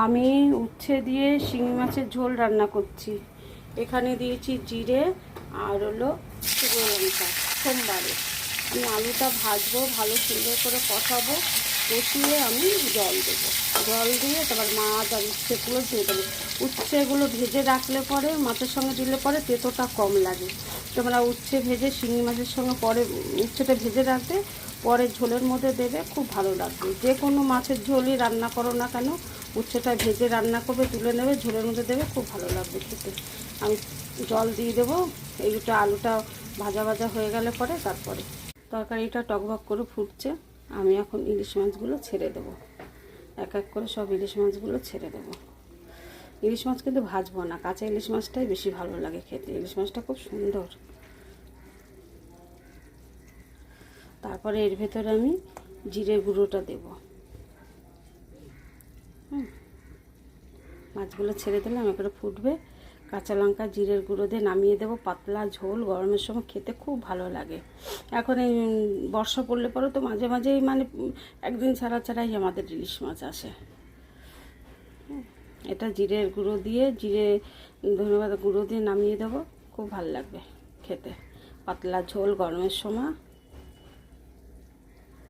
আমি উচ্ছে দিয়ে শিঙি মাছের ঝোল রান্না করছি। এখানে দিয়েছি জিরে আর হলো শুকনো লঙ্কা। সোমবারে আমি আলুটা ভাজবো, ভালো সুন্দর করে কষাবো, কষিয়ে আমি জল দেবো। জল দিয়ে তারপর মাছ আর উচ্ছেগুলো দিয়ে দেবো। উচ্ছেগুলো ভেজে রাখলে পরে মাছের সঙ্গে দিলে পরে তেতোটা কম লাগে। তোমরা উচ্ছে ভেজে শিঙি মাছের সঙ্গে পরে উচ্ছেটা ভেজে রাখবে, পরে ঝোলের মধ্যে দেবে, খুব ভালো লাগবে। যে কোনো মাছের ঝোলই রান্না করো না কেন, উচ্ছেটা ভেজে রান্না করবে, তুলে নেবে, ঝোলের মধ্যে দেবে, খুব ভালো লাগবে খেতে। আমি জল দিয়ে দেবো। এইটা আলুটা ভাজা ভাজা হয়ে গেলে পরে তারপরে তরকারিটা টকবক করে ফুটছে। আমি এখন ইলিশ মাছগুলো ছেড়ে দেবো, এক এক করে সব ইলিশ মাছগুলো ছেড়ে দেবো। ইলিশ মাছ কিন্তু ভাজবো না, কাঁচা ইলিশ মাছটাই বেশি ভালো লাগে খেতে। ইলিশ মাছটা খুব সুন্দর। তারপরে এর ভেতরে আমি জিরে গুঁড়োটা দেব। মাছগুলো ছেড়ে দিলাম, করে ফুটবে। কাঁচা লঙ্কা জিরের গুঁড়ো দিয়ে নামিয়ে দেবো। পাতলা ঝোল গরমের সময় খেতে খুব ভালো লাগে। এখন এই বর্ষা পড়লে পরে তো মাঝে মাঝেই মানে একদিন ছাড়া ছাড়াই আমাদের ইলিশ মাছ আসে। এটা জিরের গুঁড়ো দিয়ে, জিরে ধনেপাতা গুঁড়ো দিয়ে নামিয়ে দেবো, খুব ভালো লাগবে খেতে। পাতলা ঝোল গরমের সময়